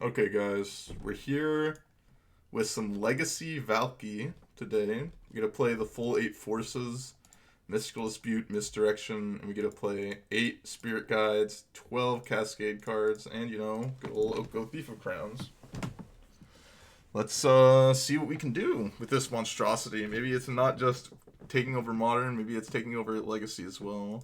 Okay, guys, we're here with some Legacy Valki today. We get to play the full 8 forces, Mystical Dispute, Misdirection, and we get to play 8 Spirit Guides, 12 Cascade cards, and, get a little Go Thief of Crowns. Let's see what we can do with this monstrosity. Maybe it's not just taking over Modern, maybe it's taking over Legacy as well.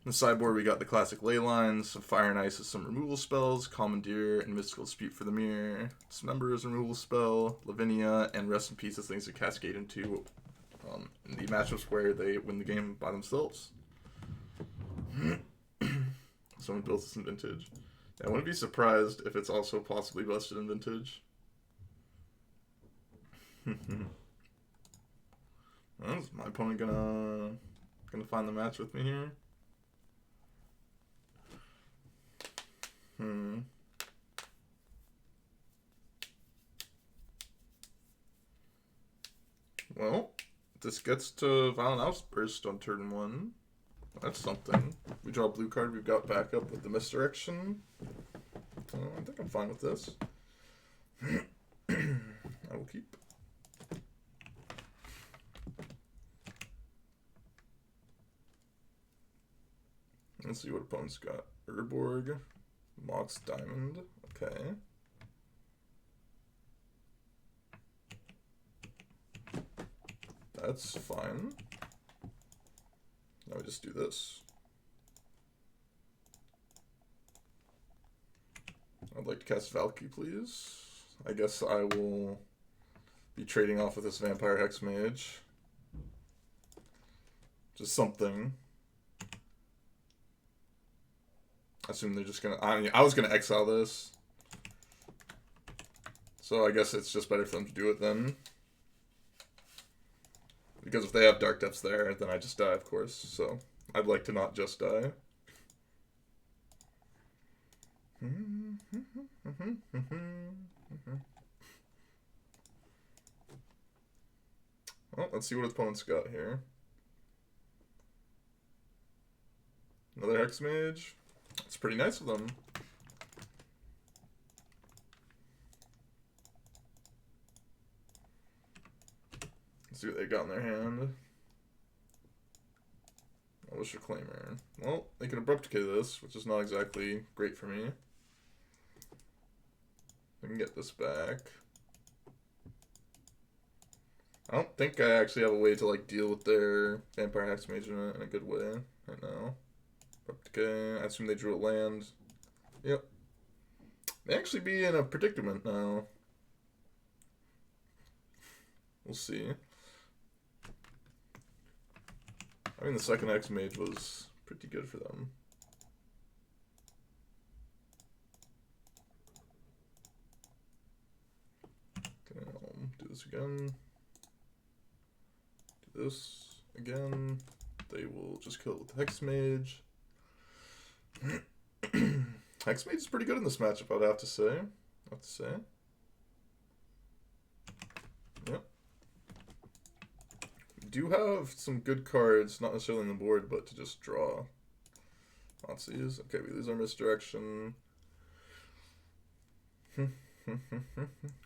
In the sideboard, we got the classic ley lines, some Fire and Ice with some removal spells, Commandeer and Mystical Dispute for the Mirror, Dismember as a removal spell, Lavinia, and Rest in Peace as things to cascade into in the matchups where they win the game by themselves. Someone built this in Vintage. I wouldn't be surprised if it's also possibly busted in Vintage. Well, is my opponent gonna find the match with me here? Well, this gets to Violent Outburst on turn 1. That's something. We draw a blue card, we've got backup with the Misdirection. I think I'm fine with this. I will keep. Let's see what opponent's got. Urborg, Mox Diamond, okay. That's fine. Now we just do this. I'd like to cast Valki, please. I guess I will be trading off with this Vampire Hex Mage. Just something. I assume they're just gonna... I was gonna exile this. So I guess it's just better for them to do it then. Because if they have Dark Depths there, then I just die, of course. So I'd like to not just die. Well, let's see what his opponent's got here. Another Hex Mage. It's pretty nice of them. Let's see what they got in their hand. What's your Claimer? Well, they can Abrupt Decay this, which is not exactly great for me. I can get this back. I don't think I actually have a way to like deal with their Vampire Hex Mage in a good way right now. Abrupt Decay. I assume they drew a land. Yep. They actually be in a predicament now. We'll see. I mean, the second Hex Mage was pretty good for them. Okay, I'll do this again. Do this again. They will just kill it with the Hex Mage. Hex Mage is pretty good in this matchup, I'd have to say. Yep. We do have some good cards, not necessarily on the board, but to just draw. Nazis. Okay, we lose our Misdirection. Well,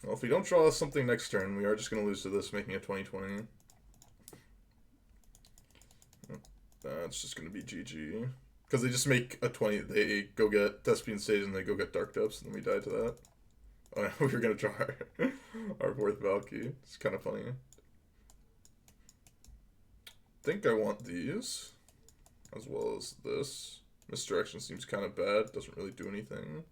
if we don't draw something next turn, we are just going to lose to this, making it 2020. That's just going to be GG. Because they just make a 20, they go get Thespian Stage and they go get Dark Depths, and then we die to that. Oh, we were going to draw our 4th Valki. It's kind of funny. I think I want these, as well as this. Misdirection seems kind of bad, doesn't really do anything.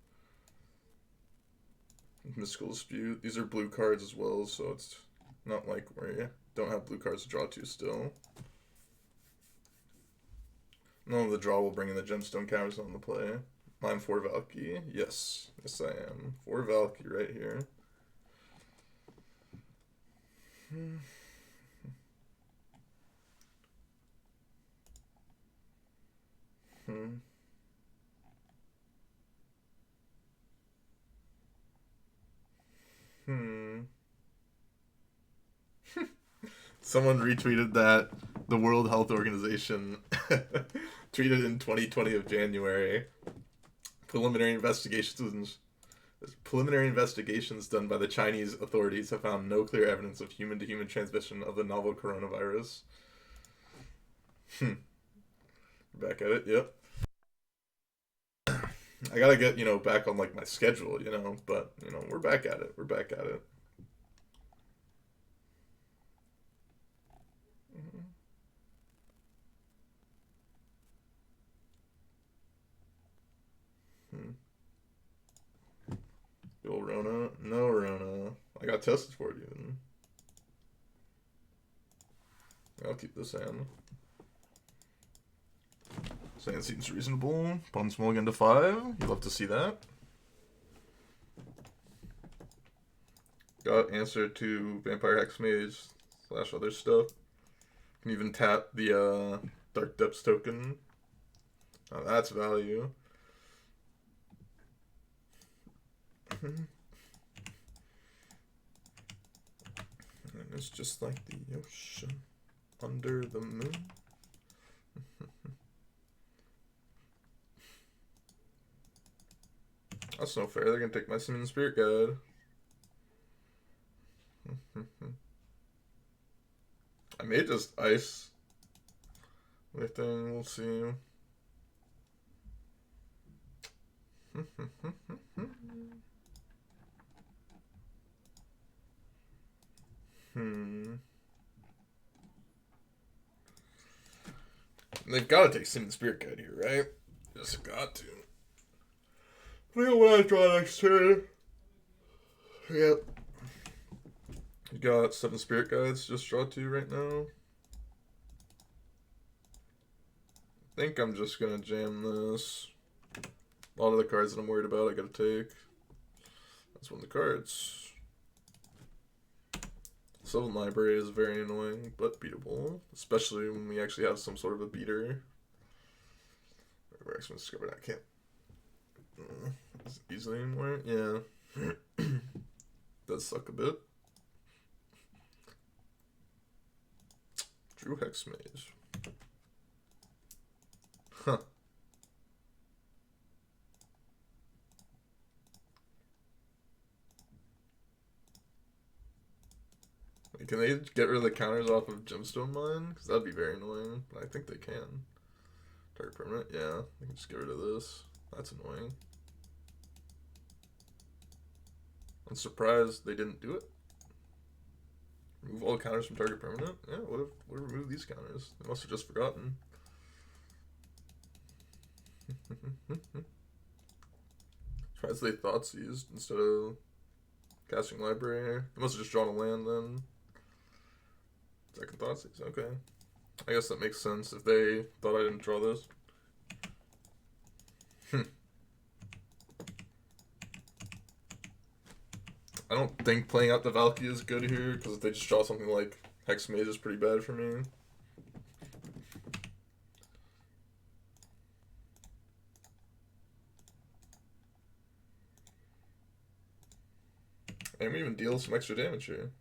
Mystical Dispute. These are blue cards as well, so it's not like we don't have blue cards to draw to still. None of the draw will bring in the Gemstone counters on the play. I'm 4 Valki. Yes. Yes, I am. 4 Valki right here. Someone retweeted that the World Health Organization tweeted in 2020 of January. Preliminary investigations Preliminary investigations done by the Chinese authorities have found no clear evidence of human-to-human transmission of the novel coronavirus. Back at it, yep. I gotta get, back on, like, my schedule, but, we're back at it. We're back at it. Good old Rona. No Rona. I got tested for it, even. I'll keep this hand. Sand seems reasonable. Opponent's mulligan to 5. You love to see that. Got answer to Vampire Hexmage / other stuff. Can even tap the Dark Depths token. Oh, that's value. And it's just like the ocean under the moon. That's no fair. They're gonna take my Summon Spirit Guide. I may just ice their thing. We'll see. They've got to take Summon Spirit Guide here, right? Just got to. I think when I draw next turn. Yep. You got 7 Spirit Guides, just draw 2 right now. I think I'm just gonna jam this. A lot of the cards that I'm worried about I gotta take. That's one of the cards. Sylvan Library is very annoying, but beatable. Especially when we actually have some sort of a beater. We're actually discovered I can't easily anymore. Yeah. Does suck a bit. Drew Hexmage. Huh. Can they get rid of the counters off of Gemstone Mine? Because that'd be very annoying. But I think they can. Target permanent? Yeah. They can just get rid of this. That's annoying. I'm surprised they didn't do it. Remove all counters from target permanent? Yeah, what if we remove these counters? They must have just forgotten. Surprised they thoughts used instead of casting library. They must have just drawn a land then. Second thoughts, okay. I guess that makes sense if they thought I didn't draw this. I don't think playing out the Valki is good here, because if they just draw something like Hexmage is pretty bad for me. And we even deal some extra damage here.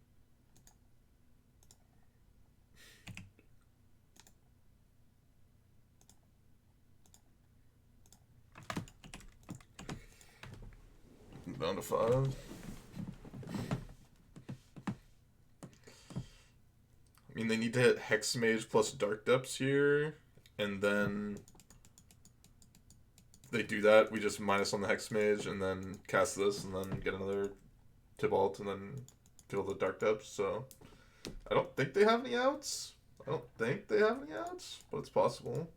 Down to 5. I mean, they need to hit Hexmage plus Dark Depths here, and then they do that. We just minus on the Hexmage, and then cast this, and then get another Tibalt, and then deal the Dark Depths. So I don't think they have any outs. But it's possible.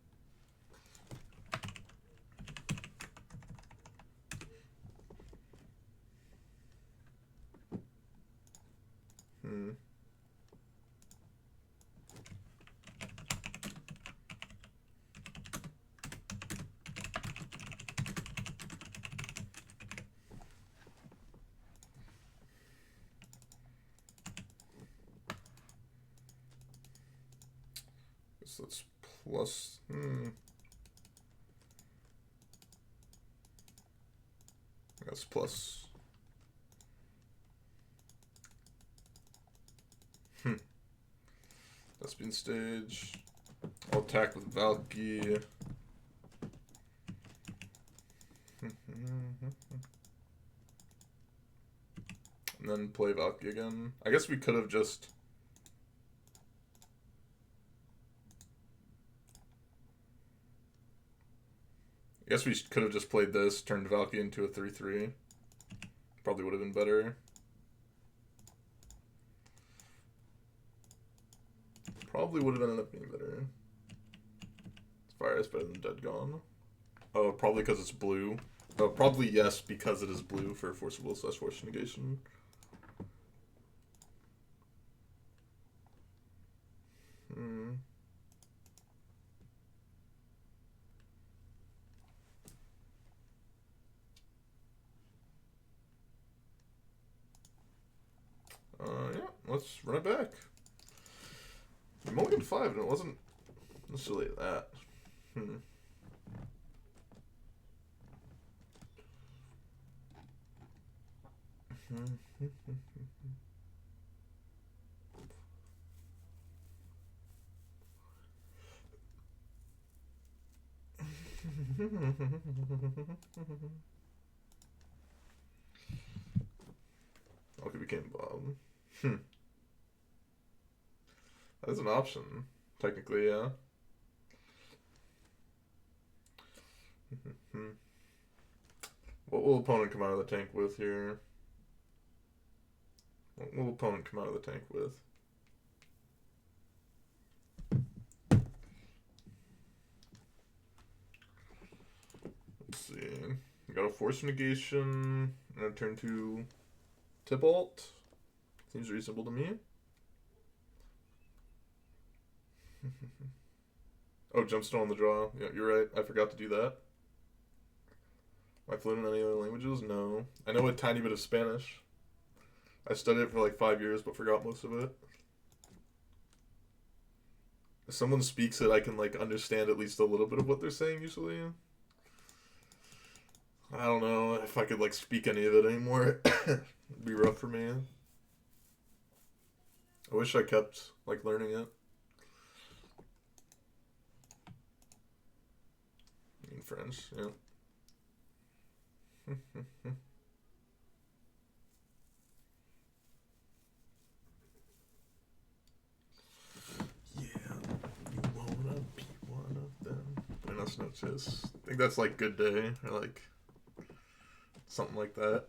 So it's plus. That's plus. That's been stage. I'll attack with Valki. and then play Valki again. I guess we could have just... I guess we could have just played this, turned Valki into a 3-3. Probably would have been better. Probably would have ended up being better. Fire is better than Dead Gone. Oh, probably because it's blue. Oh, probably yes, because it is blue for Force of Will / Force Negation. Yeah, let's run it back. Mulligan 5, and it wasn't necessarily that. Okay, became Bob. That is an option, technically, yeah. What will opponent come out of the tank with here? What will opponent come out of the tank with? Let's see. We got a Force Negation and a turn 2 Tibalt. Seems reasonable to me. Oh, Jumpstone on the draw. Yeah, you're right. I forgot to do that. Am I fluent in any other languages? No. I know a tiny bit of Spanish. I studied it for like 5 years, but forgot most of it. If someone speaks it, I can like understand at least a little bit of what they're saying usually. I don't know if I could like speak any of it anymore. It'd be rough for me. I wish I kept like learning it. In French, yeah. Buenas noches. I think that's like good day or like something like that.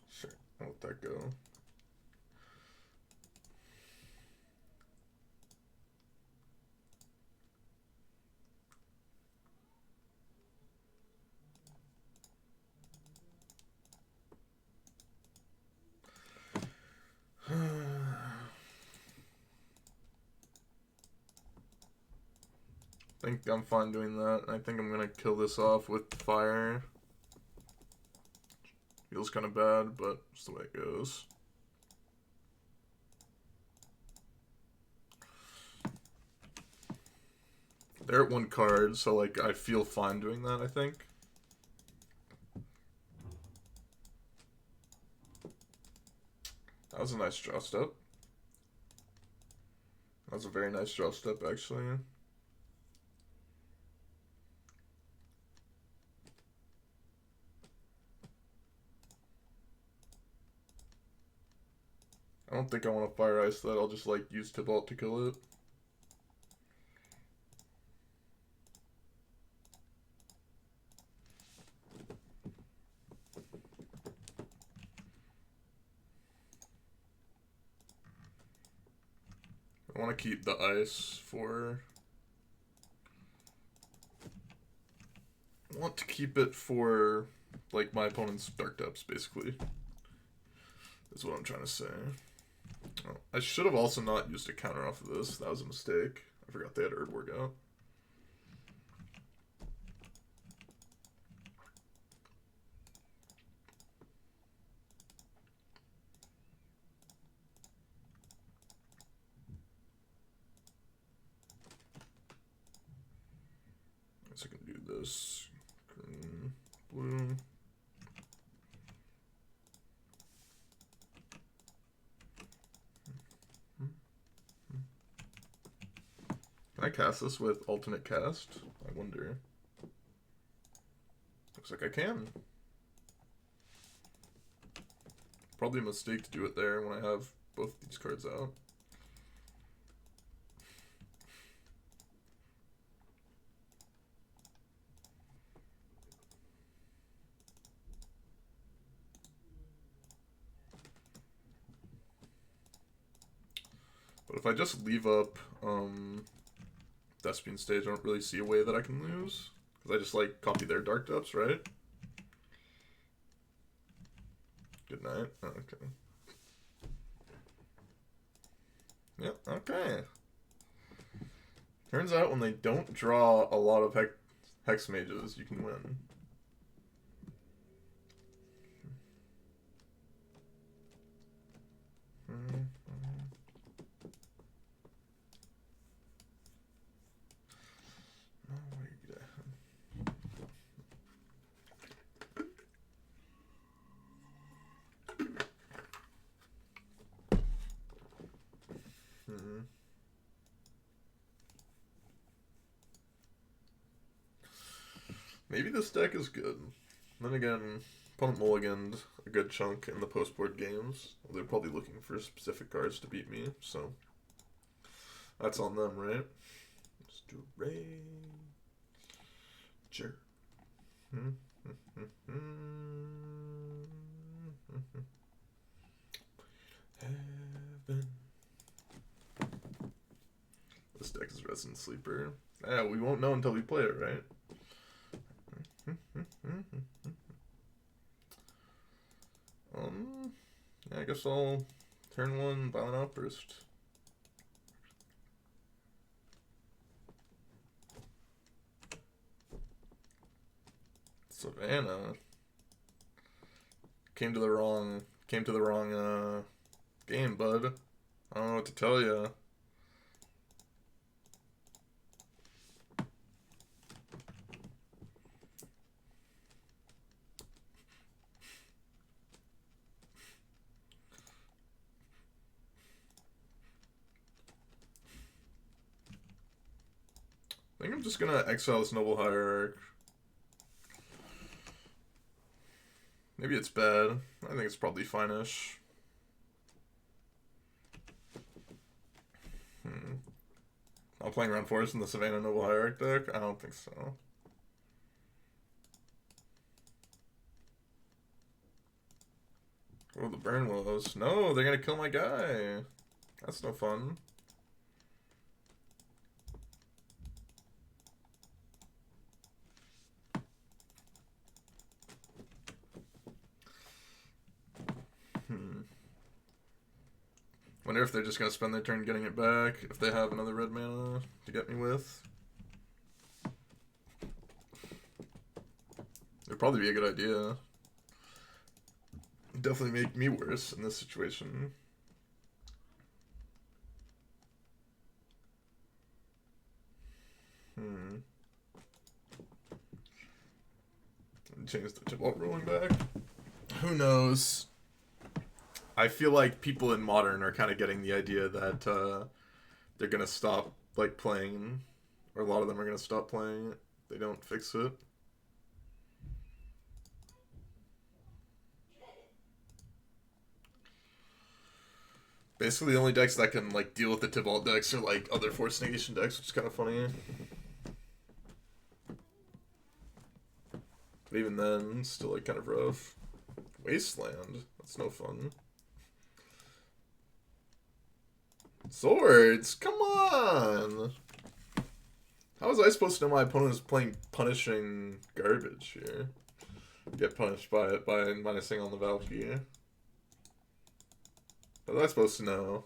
Sure, I'll let that go. I think I'm fine doing that. I think I'm gonna kill this off with fire. Feels kind of bad, but it's the way it goes. They're at 1 card, so like I feel fine doing that, I think. That was a nice draw step. That was a very nice draw step, actually. I don't think I want to fire ice that. I'll just like use Tibalt to kill it. I want to keep the ice for... I want to keep it for like my opponent's Dark Depths, basically. Is what I'm trying to say. Oh, I should have also not used a counter off of this. That was a mistake. I forgot they had Erdwork out. So I can do this. Green, blue. Can Can I cast this with alternate cast? I wonder. Looks like I can. Probably a mistake to do it there when I have both these cards out. But if I just leave up Thespian Stage, I don't really see a way that I can lose. Because I just like copy their Dark Depths, right? Good night. Oh, okay. Yep, okay. Turns out when they don't draw a lot of Hex Mages, you can win. Maybe this deck is good. Then again, opponent mulliganed a good chunk in the post-board games. They're probably looking for specific cards to beat me, so that's on them, right? Let's do Rager. Heaven. This deck is Resident Sleeper. Yeah, we won't know until we play it, right? Yeah, I guess I'll turn one Violent Outburst. Savannah came to the wrong game, bud. I don't know what to tell you. I think I'm just gonna exile this Noble Hierarch. Maybe it's bad. I think it's probably fine-ish. I'm playing Round Forest in the Savannah Noble Hierarch deck? I don't think so. Oh, the Burn Willows. No, they're gonna kill my guy. That's no fun. Wonder if they're just gonna spend their turn getting it back, if they have another red mana to get me with. It'd probably be a good idea. It'd definitely make me worse in this situation. Change the Tibalt rolling back. Who knows? I feel like people in Modern are kind of getting the idea that they're gonna stop like playing, or a lot of them are gonna stop playing it. They don't fix it. Basically, the only decks that can like deal with the Tibalt decks are like other Force Negation decks, which is kind of funny. But even then, still like kind of rough. Wasteland. That's no fun. Swords, come on! How was I supposed to know my opponent is playing punishing garbage here? Get punished by it by minusing on the Valki. How was I supposed to know?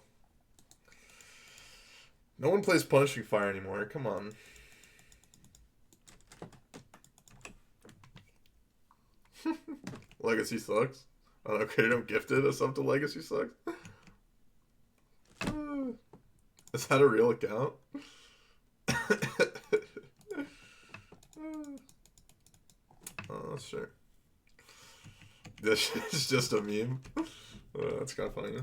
No one plays punishing fire anymore, come on. Legacy sucks. Oh, okay, don't gift it a sub to Legacy sucks. Is that a real account? Oh, sure. This is just a meme. That's kind of funny.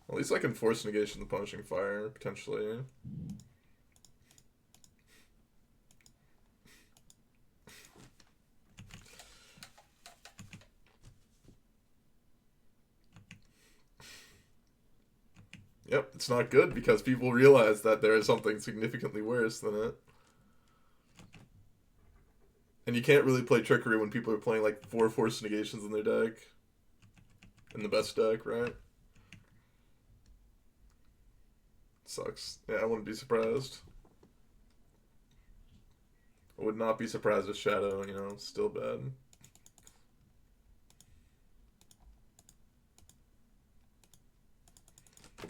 At least I can force negation the punishing fire, potentially. Yep, it's not good because people realize that there is something significantly worse than it. And you can't really play Trickery when people are playing like 4 force negations in their deck. In the best deck, right? Sucks. Yeah, I wouldn't be surprised. I would not be surprised if Shadow, you know, still bad.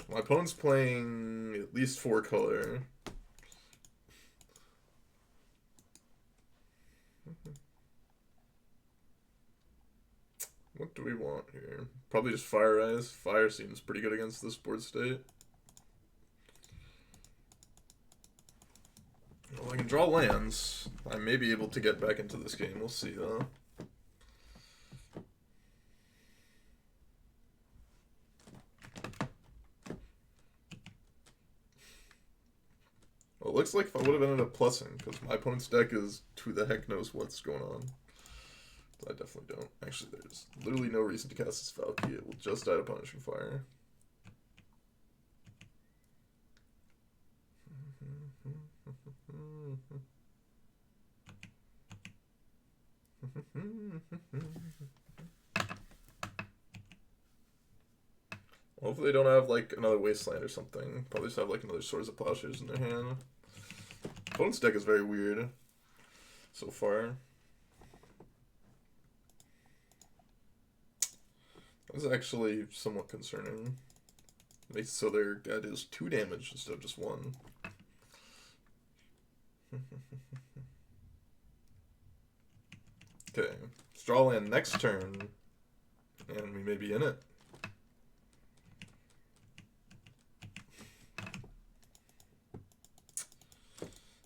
My opponent's playing at least 4 color. What do we want here? Probably just Fire Eyes. Fire seems pretty good against this board state. Well, I can draw lands. I may be able to get back into this game. We'll see, though. Well, it looks like if I would have ended up plussing, because my opponent's deck is who the heck knows what's going on. I definitely don't. Actually, there's literally no reason to cast this Valki. It will just die to Punishing Fire. Hopefully they don't have like another Wasteland or something. Probably just have like another Swords of Plowshares in their hand. Opponent's deck is very weird so far. That's actually somewhat concerning. It makes it so their guy deals 2 damage instead of just 1. Okay, draw land next turn, and we may be in it.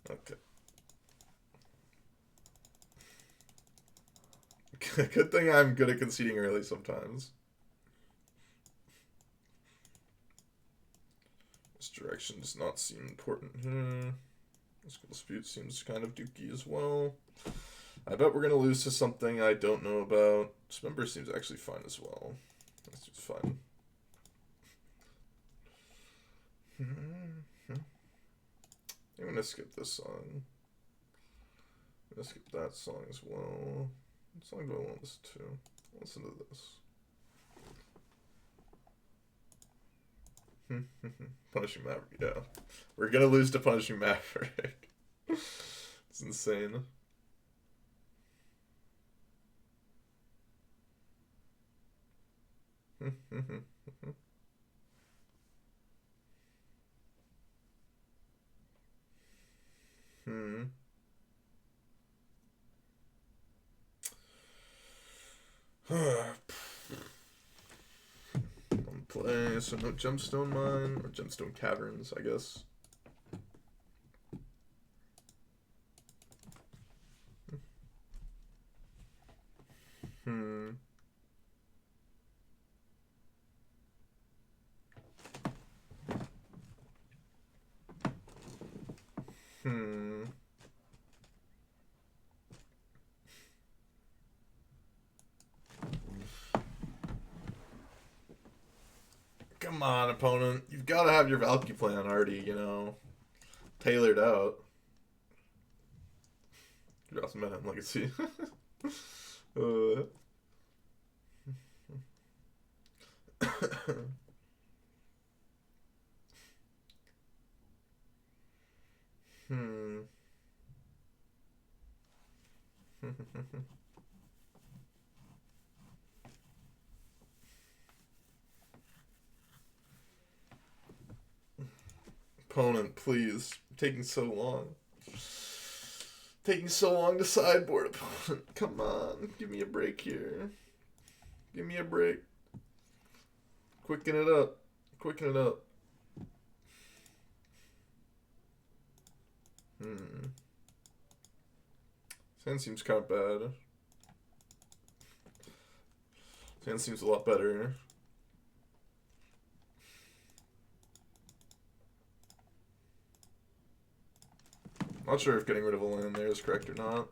Okay. Good thing I'm good at conceding early sometimes. This direction does not seem important here. Mystical Dispute seems kind of dookie as well. I bet we're going to lose to something I don't know about. Dismember seems actually fine as well. That seems fine. I'm going to skip this song. I'm going to skip that song as well. What song do I want to listen to? I'll listen to this. Punishing Maverick, yeah. We're going to lose to Punishing Maverick. It's insane. Play, so no Gemstone Mine, or Gemstone Caverns, I guess. Come on, opponent. You've got to have your Valki plan already, you know, tailored out. Drop some Manhattan Legacy. Opponent, please. Taking so long. Taking so long to sideboard, opponent. Come on. Give me a break here. Give me a break. Quicken it up. Quicken it up. Sand seems kind of bad. Sand seems a lot better. Not sure if getting rid of a land there is correct or not.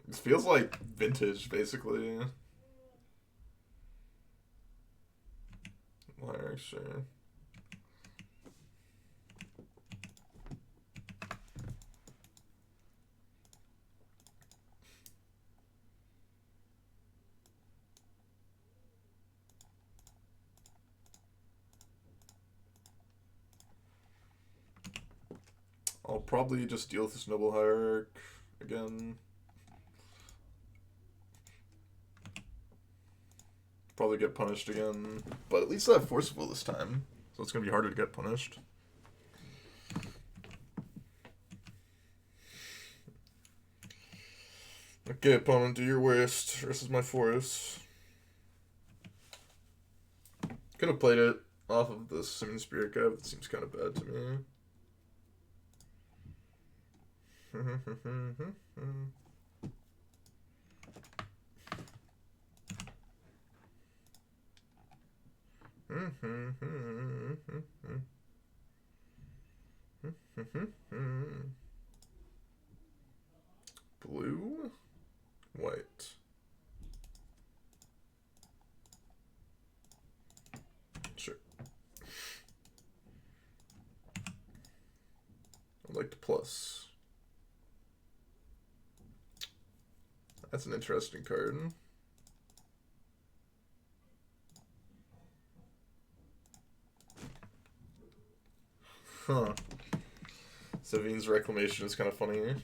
This feels like vintage, basically. Lyric, sure. I'll probably just deal with this Noble Hierarch again. Probably get punished again. But at least I have Forceful this time. So it's going to be harder to get punished. Okay, opponent, do your worst versus my force. Could have played it off of the Simian Spirit guy, but it seems kind of bad to me. Blue, white. Sure. I'd like to plus. That's an interesting card. Huh. Savine's Reclamation is kind of funny.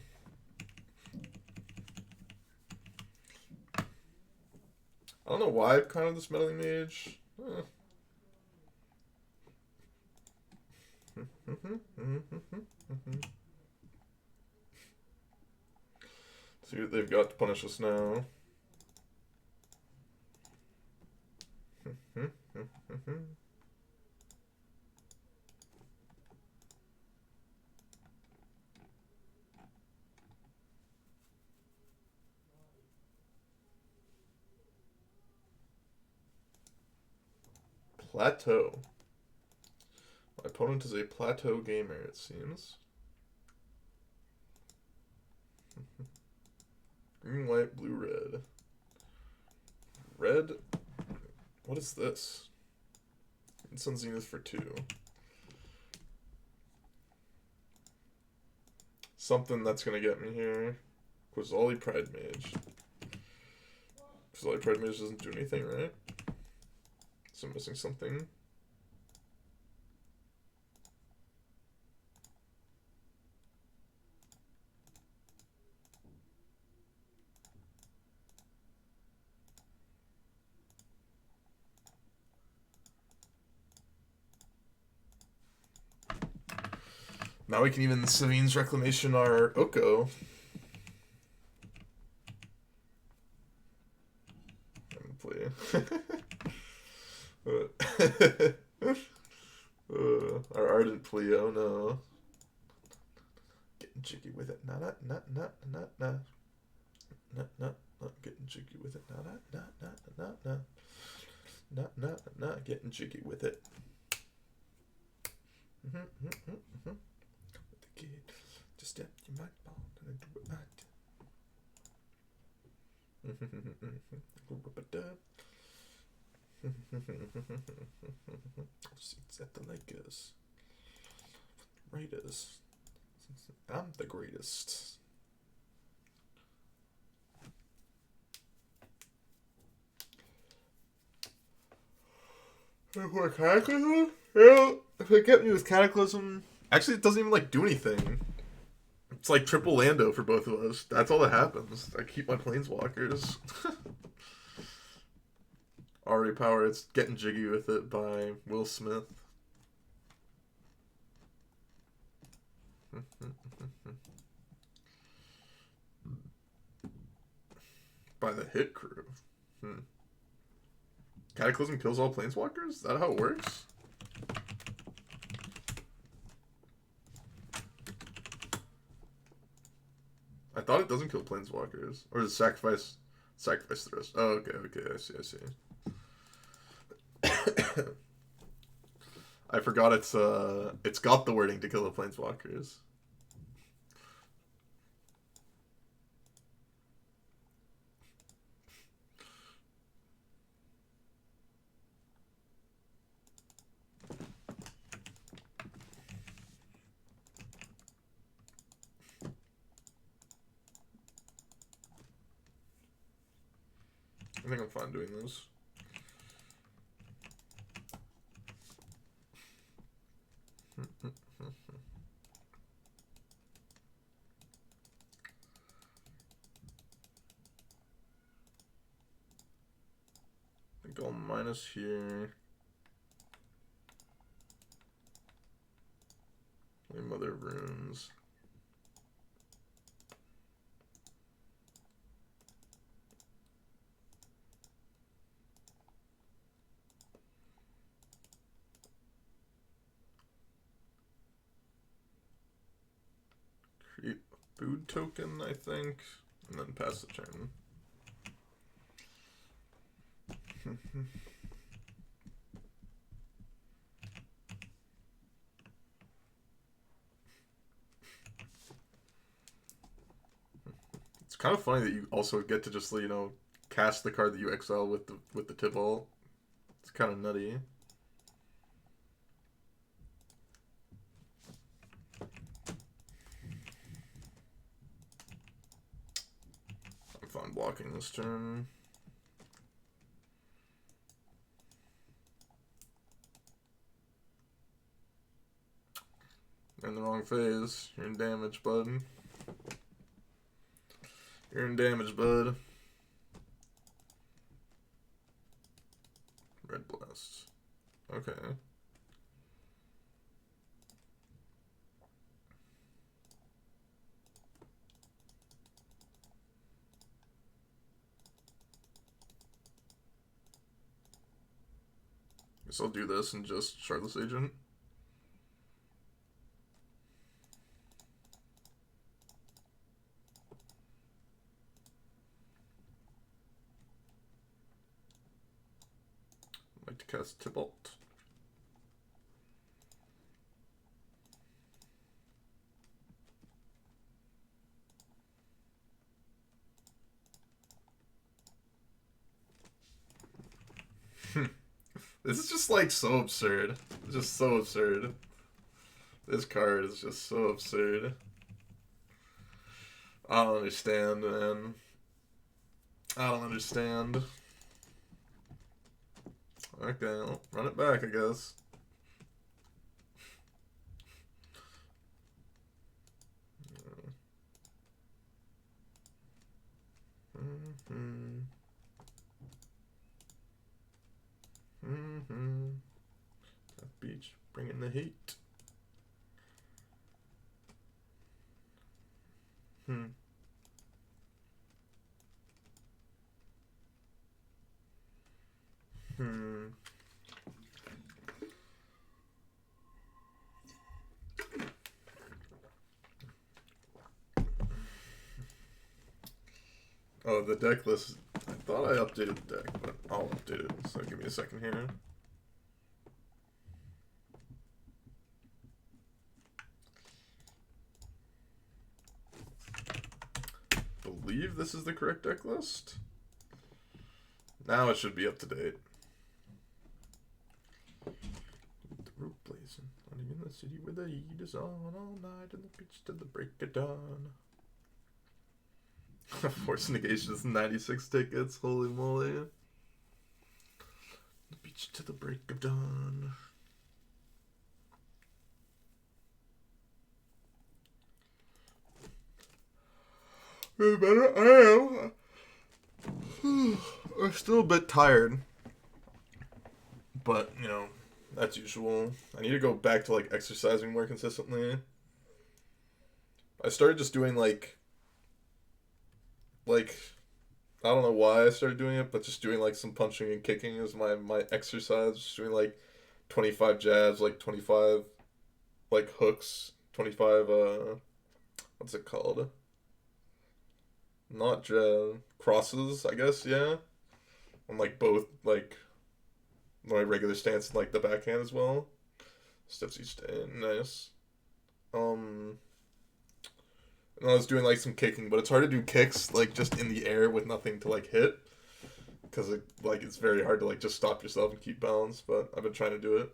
I don't know why I've kind of this Meddling Mage. See what they've got to punish us now. Plateau. My opponent is a plateau gamer, it seems. Green, white, blue, red. Red? What is this? Sun Zenith for 2. Something that's gonna get me here. Quasali Pride Mage. Quasali Pride Mage doesn't do anything, right? So I'm missing something. Now we can even Savine's Reclamation our Oko. I'm gonna play. Our Ardent Plea, oh no. Getting jiggy with it. Not getting jiggy with it. Not getting jiggy with it. Just step your mic ball and do it right. Seats at the Lakers. Raiders. I'm the greatest. What, Cataclysm? Yeah, if it kept me with Cataclysm. Actually, it doesn't even like do anything. It's like triple Lando for both of us. That's all that happens. I keep my Planeswalkers. Ari Power, it's Getting Jiggy with It by Will Smith. By the Hit Crew. Cataclysm kills all Planeswalkers? Is that how it works? I thought it doesn't kill Planeswalkers. Or does it sacrifice the rest? Oh, okay, I see. I forgot it's got the wording to kill the planeswalkers. I think I'm fine doing this. I think I'll minus here. Mother of Runes. Create a food token, I think, and then pass the turn. It's kind of funny that you also get to just, you know, cast the card that you exile with the Tibalt. It's kind of nutty. I'm fine blocking this turn. You're in the wrong phase. You're in damage, bud. You're in damage, bud. Red Blast. Okay. Guess I'll do this and just Shardless Agent. I'd like to cast Tibalt. This is just like so absurd. It's just so absurd. This card is just so absurd. I don't understand, man. I don't understand. Okay, well, run it back, I guess. That beach, bringing the heat. Oh, the deck list. I thought I updated the deck, but I'll update it. So give me a second here. Believe this is the correct deck list. Now it should be up to date. The rope blazing, running in the city where the heat is on all night and the beach till the break of dawn. Force negations, 96 tickets, holy moly. The beach to the break of dawn. Way better, I am. I'm still a bit tired. But, you know, that's usual. I need to go back to, like, exercising more consistently. I started just doing, like, I don't know why I started doing it, but just doing like some punching and kicking is my exercise. Just doing like 25 jabs, like 25 like hooks, 25 what's it called? Not crosses, I guess, yeah. On like both like my regular stance and like the backhand as well. Steps each day. Nice. And I was doing like some kicking, but it's hard to do kicks like just in the air with nothing to like hit, because it's very hard to like just stop yourself and keep balance. But I've been trying to do it.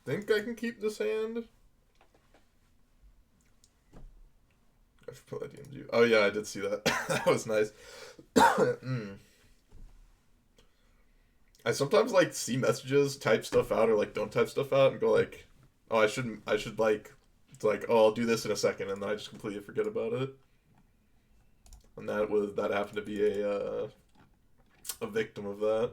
Think I can keep this hand? I should put that DMG. Oh yeah, I did see that. That was nice. I sometimes like see messages, type stuff out, or like don't type stuff out, and go like, "Oh, I should like." It's like, "Oh, I'll do this in a second," and then I just completely forget about it. And that happened to be a victim of that.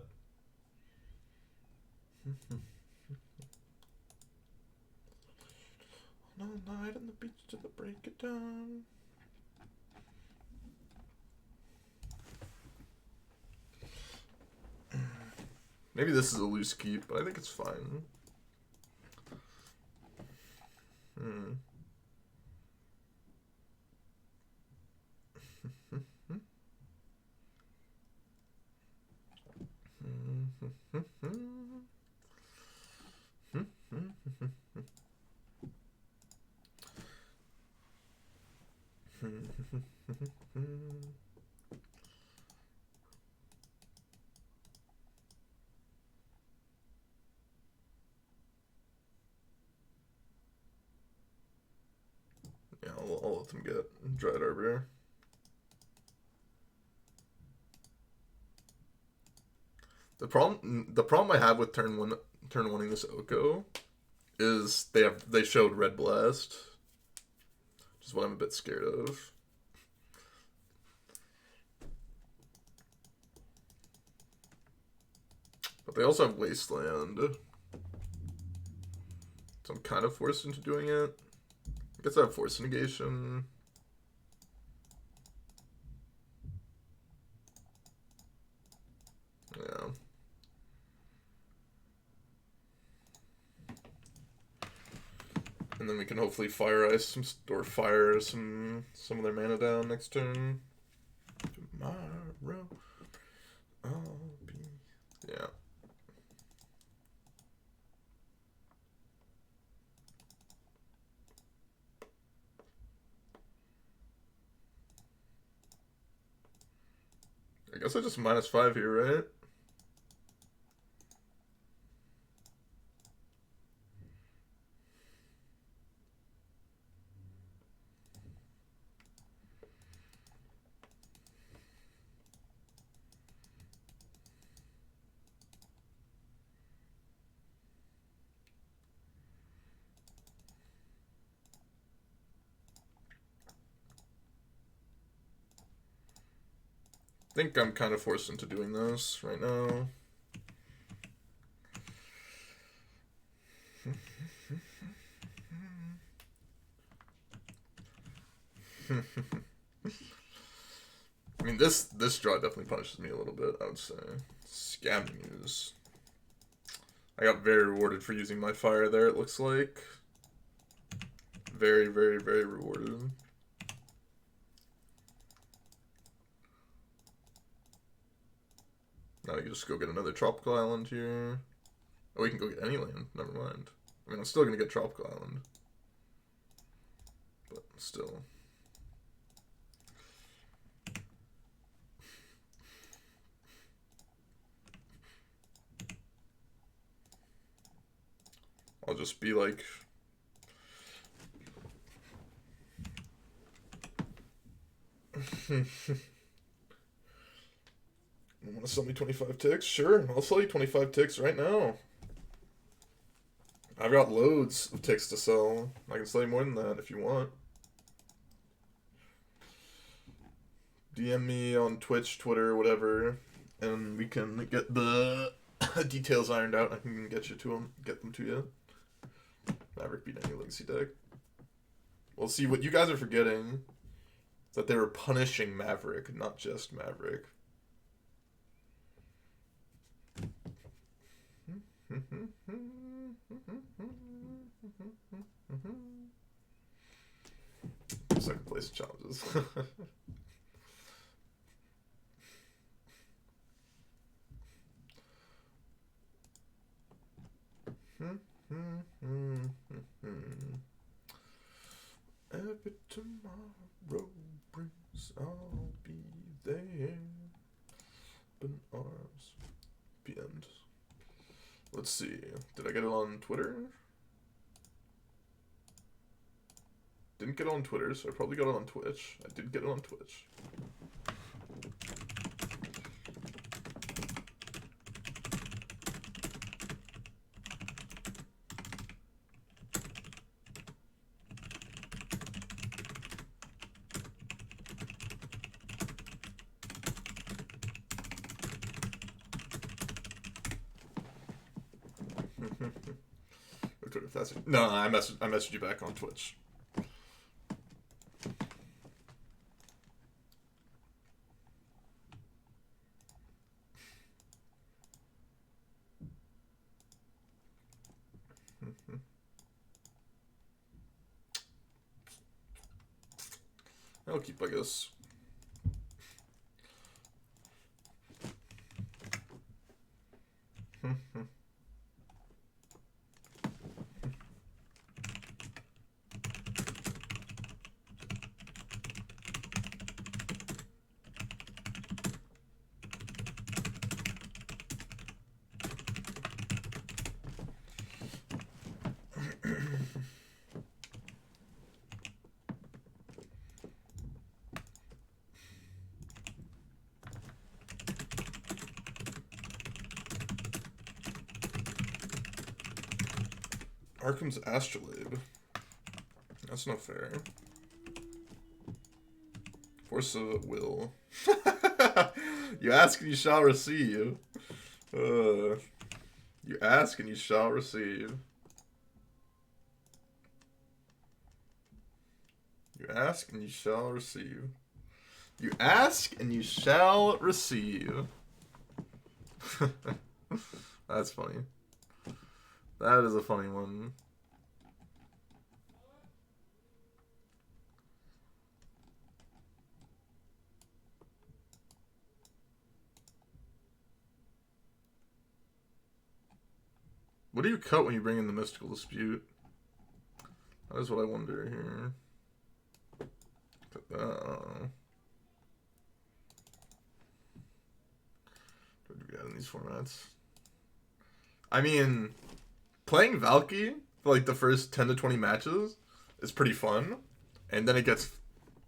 No night on the beach till the break of dawn. Maybe this is a loose keep, but I think it's fine. Yeah, I'll let them get Dread Arbiter. The problem I have with turn oneing this Oko is they showed Red Blast, which is what I'm a bit scared of. But they also have Wasteland, so I'm kind of forced into doing it. I guess I have Force Negation. Yeah. And then we can hopefully Fire Ice or fire some of their mana down next turn. Tomorrow, I'll be... Yeah. I guess I just -5 here, right? I think I'm kind of forced into doing this right now. I mean, this draw definitely punishes me a little bit, I would say. Scamming news. I got very rewarded for using my fire there, it looks like. Very, very, very rewarded. Now we can just go get another tropical island here. Oh, we can go get any land. Never mind. I mean, I'm still going to get tropical island. But still. I'll just be like... You want to sell me 25 ticks? Sure, I'll sell you 25 ticks right now. I've got loads of ticks to sell. I can sell you more than that if you want. DM me on Twitch, Twitter, whatever, and we can get the details ironed out. I can get them to you. Maverick beat any Legacy deck. Well, see, what you guys are forgetting is that they were punishing Maverick, not just Maverick. Second place challenges. Every tomorrow brings, I'll be there. Open arms. The end. Let's see. Did I get it on Twitter? Didn't get it on Twitter, so I probably got it on Twitch. I did get it on Twitch. No, I messaged you back on Twitch. I'll keep, I guess. Arkham's Astrolabe. That's not fair. Force of Will. You ask and you shall receive. You ask and you shall receive. You ask and you shall receive. You ask and you shall receive. That's funny. That is a funny one. What do you cut when you bring in the Mystical Dispute? That is what I wonder here. Cut that. What do we got in these formats? I mean, playing Valki for like the first 10 to 20 matches is pretty fun, and then it gets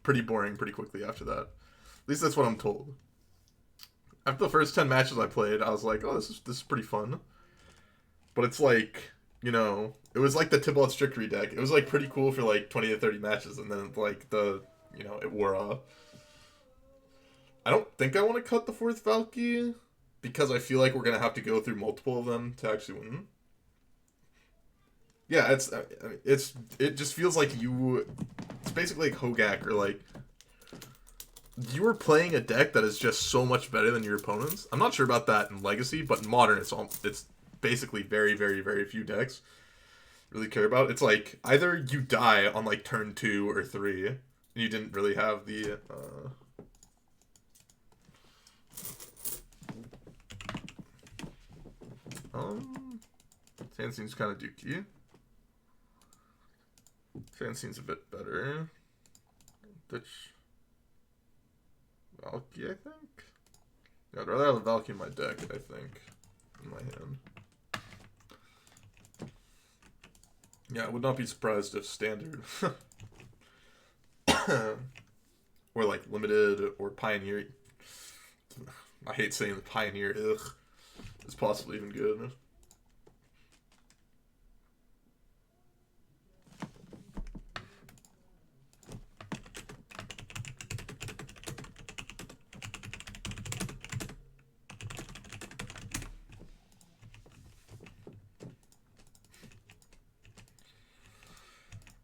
pretty boring pretty quickly after that. At least that's what I'm told. After the first 10 matches I played, I was like, oh, this is pretty fun. But it's like, you know, it was like the Tibalt Trickery deck. It was like pretty cool for like 20 to 30 matches, and then like it wore off. I don't think I want to cut the fourth Valki, because I feel like we're gonna have to go through multiple of them to actually win. Yeah, it just feels like it's basically like Hogak, or like you were playing a deck that is just so much better than your opponents. I'm not sure about that in Legacy, but in Modern it's basically very, very, very few decks really care about. It's like either you die on like turn 2 or 3, and you didn't really have the Sandscene's kind of dookie. Sandscene's a bit better. Ditch Valki, I think. Yeah, I'd rather have a Valki in my deck, I think, in my hand. Yeah, I would not be surprised if standard or like limited or pioneer. I hate saying the pioneer. Ugh, is possibly even good.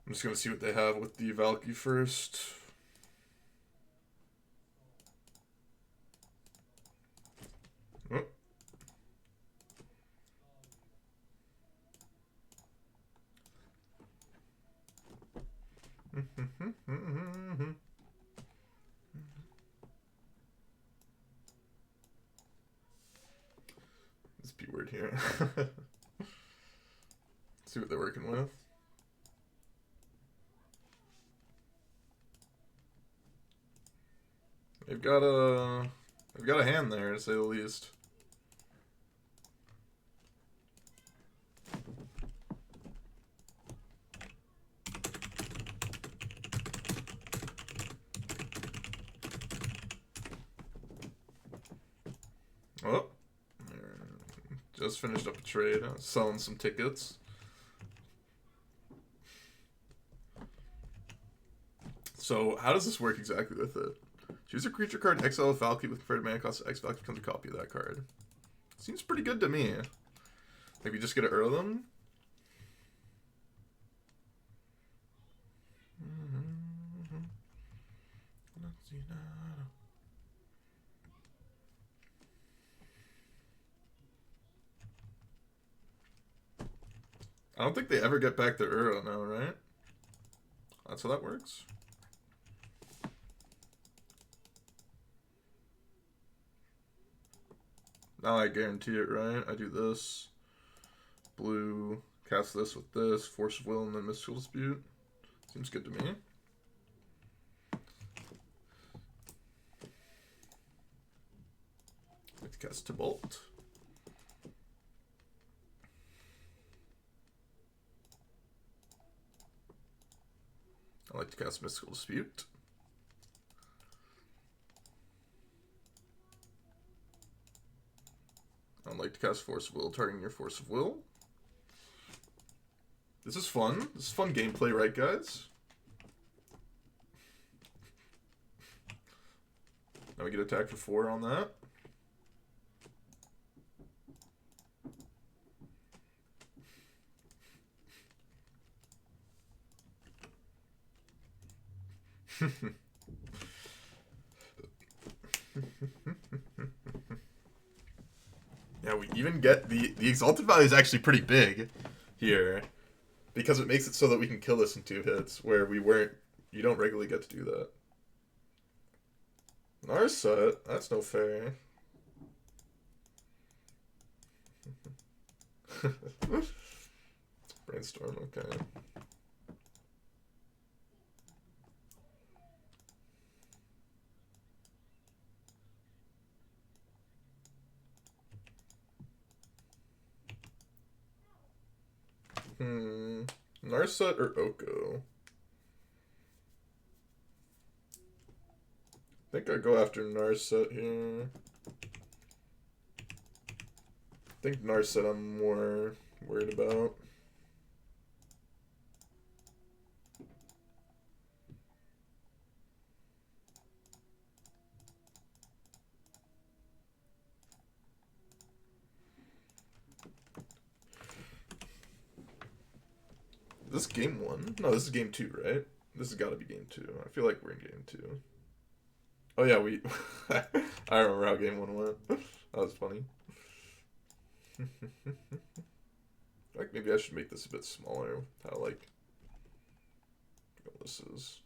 I'm just gonna see what they have with the Valki first. Oh. This P word here. See what they're working with. They've got a hand there, to say the least. Oh, just finished up a trade, selling some tickets. So how does this work exactly with it? Choose a creature card, exile a Valki with converted mana cost. X Valki becomes a copy of that card. Seems pretty good to me. Like we just get to earl them. I don't think they ever get back their earl now, right? That's how that works. Now I guarantee it, right? I do this. Blue, cast this with this, Force of Will, and then Mystical Dispute. Seems good to me. Let's cast Tibalt. I like to cast Mystical Dispute. I'd like to cast Force of Will, targeting your Force of Will. This is fun. This is fun gameplay, right, guys? Now we get attacked for 4 on that. Yeah, we even get the exalted value is actually pretty big here, because it makes it so that we can kill this in 2 hits, where you don't regularly get to do that. Narset, that's no fair. Brainstorm, okay. Narset or Oko? I think I go after Narset here. I think Narset I'm more worried about. This game 1? No, this is game 2, right? This has got to be game 2. I feel like we're in game 2. Oh yeah, we... I remember how game 1 went. That was funny. Like, maybe I should make this a bit smaller. How, like... This is...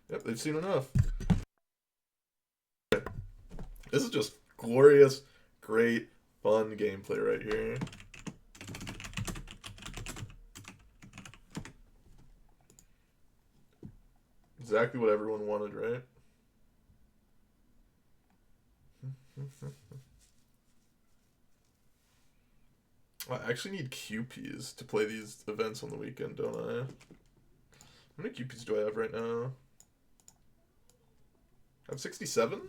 Yep, they've seen enough. This is just glorious, great, fun gameplay right here. Exactly what everyone wanted, right? I actually need QPs to play these events on the weekend, don't I? How many QPs do I have right now? I have 67?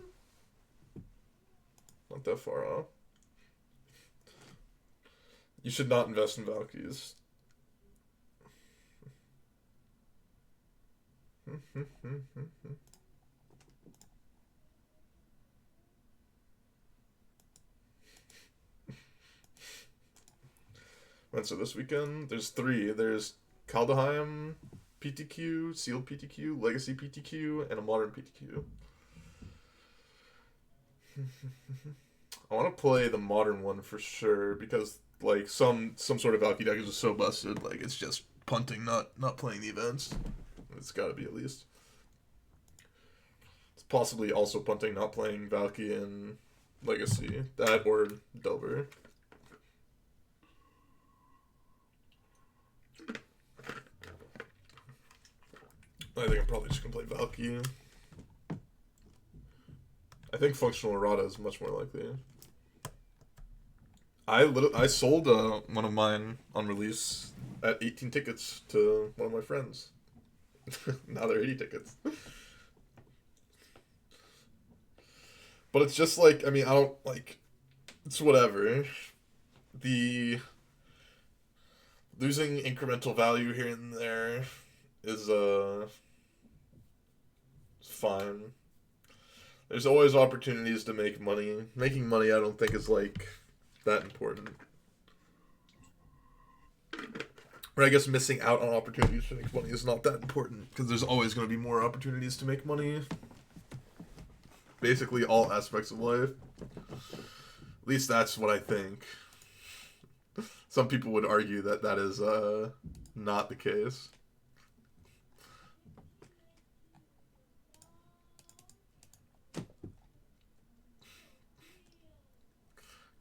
Not that far off. You should not invest in Valkyries. And so this weekend, there's 3. There's Kaldheim, PTQ, sealed PTQ, legacy PTQ, and a modern PTQ. I want to play the modern one for sure because like some sort of Valky deck is just so busted. Like it's just punting, not playing the events. It's got to be at least. It's possibly also punting, not playing Valky and Legacy. That or Delver. I think I'm probably just gonna play Valky. I think Functional Errata is much more likely. I sold one of mine on release at 18 tickets to one of my friends. Now they're 80 tickets. But it's just like, I mean, I don't, like, it's whatever. The losing incremental value here and there is, fine. There's always opportunities to make money. Making money, I don't think, is, like, that important. Or I guess missing out on opportunities to make money is not that important, because there's always going to be more opportunities to make money. Basically all aspects of life. At least that's what I think. Some people would argue that that is not the case.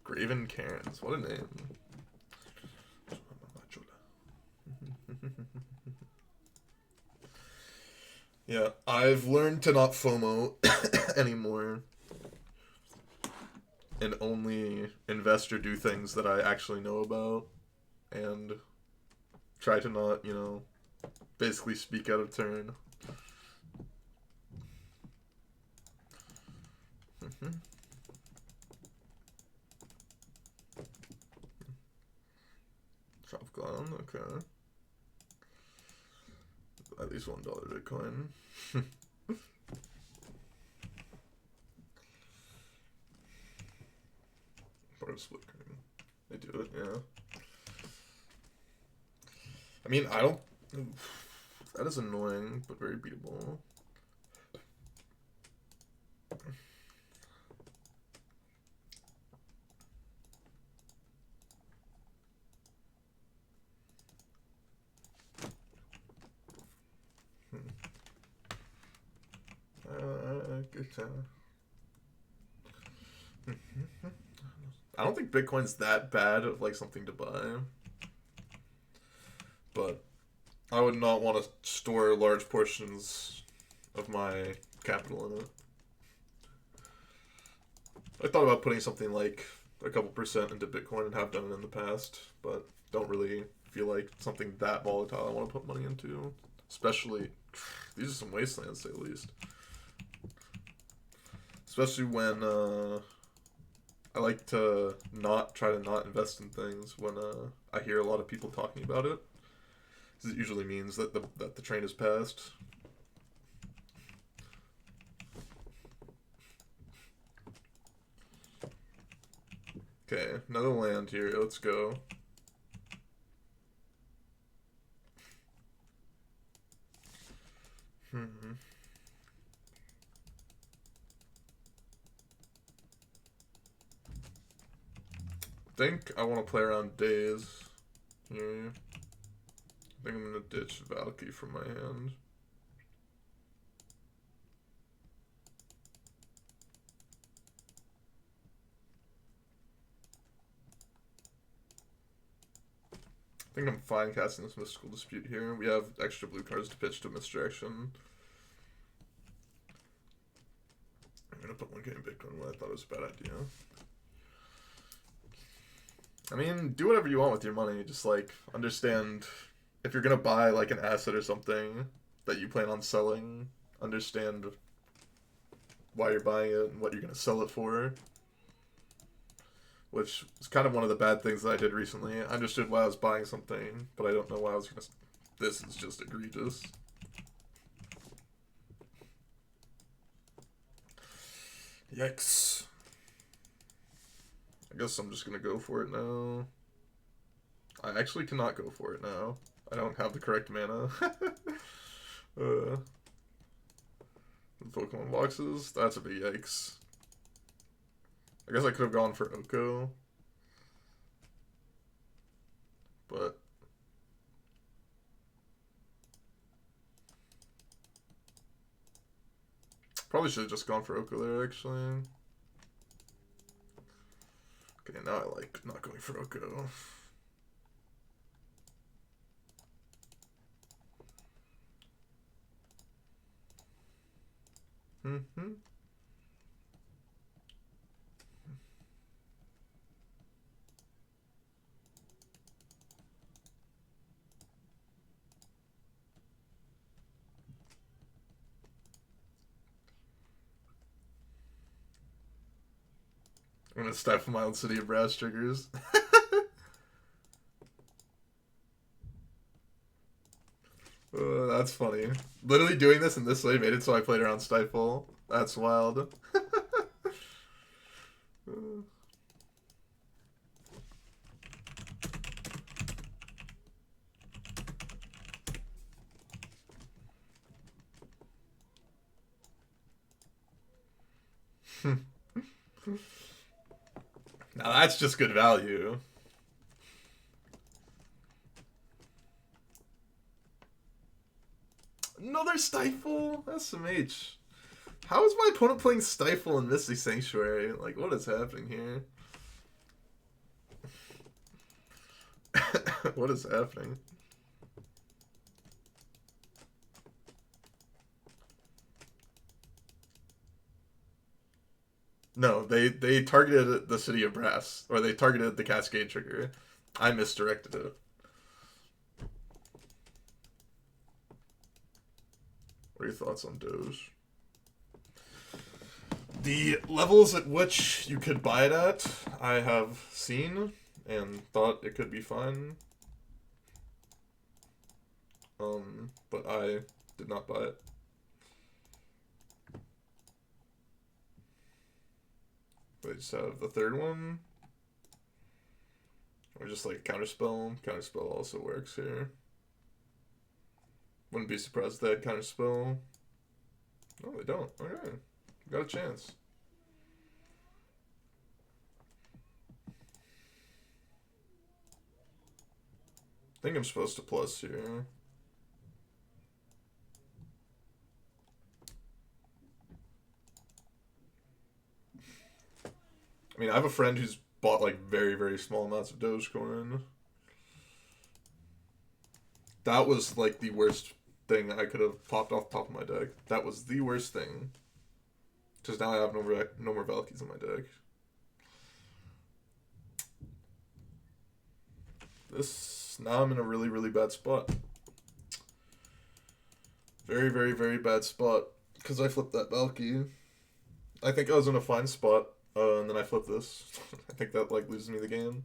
Graven Cairns, what a name. Yeah, I've learned to not FOMO anymore. And only invest or do things that I actually know about. And try to not, you know, basically speak out of turn. Shopclown, okay. At least $1 Bitcoin. Part of split curtain. They do it, yeah. I mean, I don't... That is annoying, but very beatable. Good time. I don't think Bitcoin's that bad of like something to buy, but I would not want to store large portions of my capital in it. I thought about putting something like a couple percent into Bitcoin and have done it in the past, but don't really feel like something that volatile I want to put money into. Especially, these are some wastelands to say the least. Especially when I like to try to not invest in things when I hear a lot of people talking about it. Because it usually means that the train has passed. Okay, another land here. Let's go. I think I want to play around days here. I think I'm going to ditch Valki from my hand. I think I'm fine casting this Mystical Dispute here. We have extra blue cards to pitch to Misdirection. I'm going to put 1K in Bitcoin when I thought it was a bad idea. I mean, do whatever you want with your money. Just, like, understand if you're going to buy, like, an asset or something that you plan on selling, understand why you're buying it and what you're going to sell it for. Which is kind of one of the bad things that I did recently. I understood why I was buying something, but I don't know why I was going to... This is just egregious. Yikes. I guess I'm just going to go for it now. I actually cannot go for it now. I don't have the correct mana. Uh, Pokemon boxes. That's a big yikes. I guess I could have gone for Oko. But probably should have just gone for Oko there, actually. Okay, now I like not going for Oko. Mm-hmm. I'm gonna stifle my own city of brass triggers. That's funny. Literally doing this in this way made it so I played around Stifle. That's wild. Now that's just good value. Another Stifle? SMH. How is my opponent playing Stifle and Misty Sanctuary? Like, what is happening here? What is happening? No, they targeted the City of Brass. Or they targeted the Cascade trigger. I misdirected it. What are your thoughts on Doge? The levels at which you could buy it at, I have seen and thought it could be fun. But I did not buy it. They just have the third one. Or just like Counterspell. Counterspell also works here. Wouldn't be surprised if they had Counterspell. No, they don't. Okay. Got a chance. I think I'm supposed to plus here. I mean, I have a friend who's bought like very, very small amounts of Dogecoin. That was like the worst thing I could have popped off the top of my deck. That was the worst thing. Because now I have no more Valkis in my deck. Now I'm in a really, really bad spot. Very, very, very bad spot. Because I flipped that Valky. I think I was in a fine spot. And then I flipped this. I think that like loses me the game.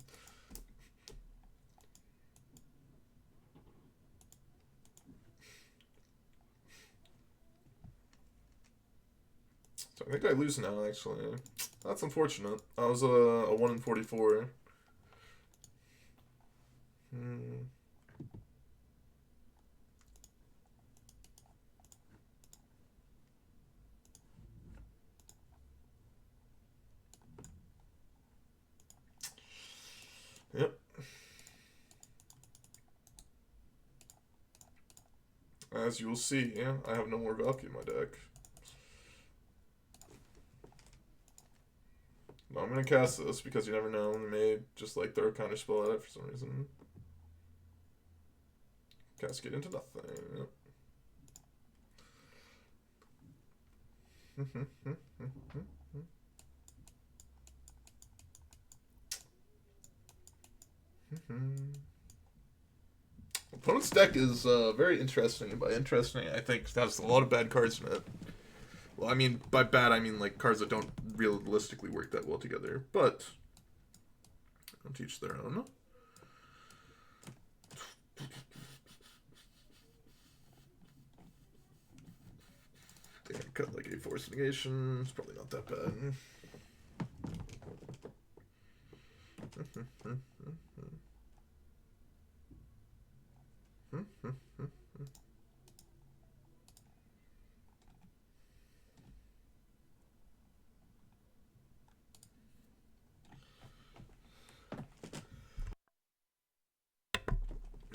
So I think I lose now, actually. That's unfortunate. I was a 1 in 44. Yep. As you will see, yeah, I have no more Valky in my deck. No, I'm gonna cast this because you never know. They may just like throw a counter spell at it for some reason. Cascade into nothing. Opponent's deck is very interesting. By interesting, I think it has a lot of bad cards in it. Well, I mean, by bad, I mean like cards that don't realistically work that well together. But don't teach their own. I think I cut like a force negation. It's probably not that bad.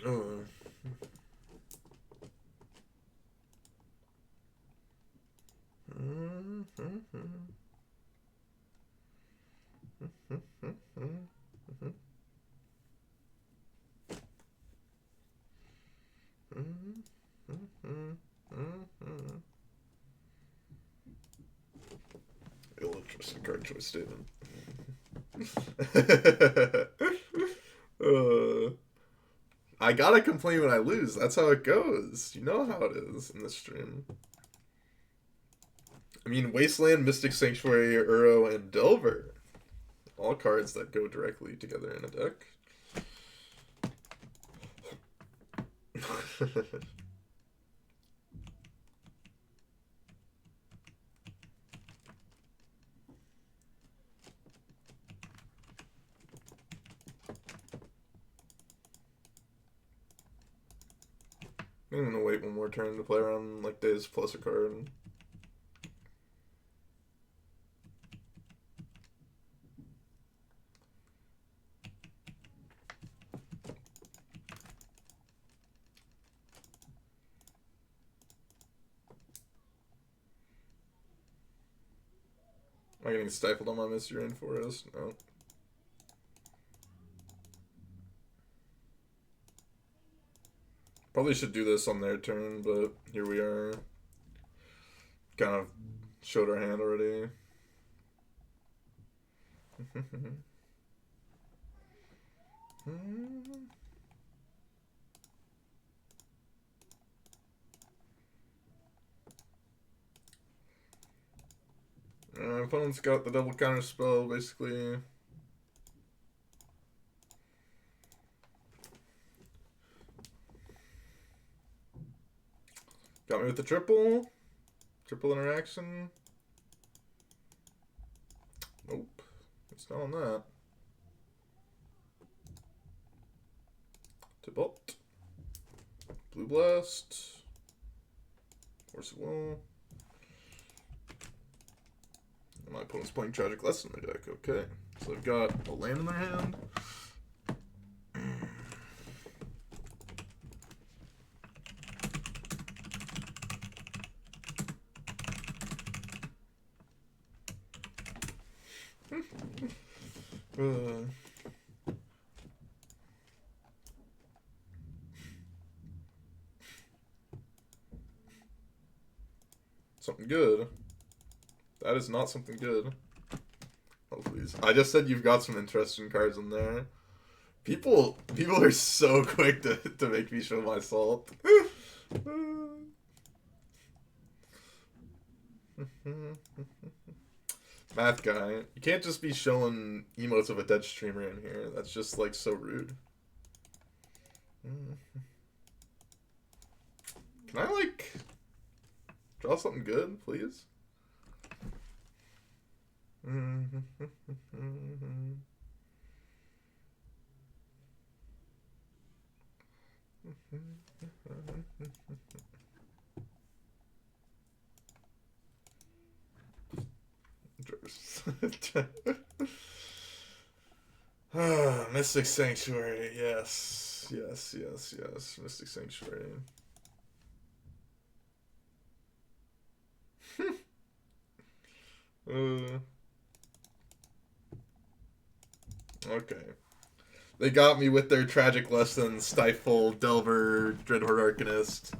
Oh. Ill-interesting card choice statement. I gotta complain when I lose. That's how it goes. You know how it is in this stream. I mean, Wasteland, Mystic Sanctuary, Uro, and Delver. All cards that go directly together in a deck. I'm gonna wait one more turn to play around like Days plus a card. Am I getting stifled on my Misty Rainforest? No. Probably should do this on their turn, but here we are. Kind of showed our hand already. Opponent's got the double counter spell, basically. Got me with the triple. Triple interaction. Nope. It's not on that. Tibalt. Blue Blast. Force of Will. And my opponent's playing Tragic Lesson in their deck. Okay. So they've got a land in their hand. Something good. That is not something good. Oh, please. I just said you've got some interesting cards in there. People are so quick to make me show my salt. Math guy. You can't just be showing emotes of a dead streamer in here. That's just, like, so rude. Can I, like, draw something good, please? Mystic Sanctuary, yes. Mystic Sanctuary. Okay. They got me with their Tragic Lesson, Stifle, Delver, Dreadhorde Arcanist,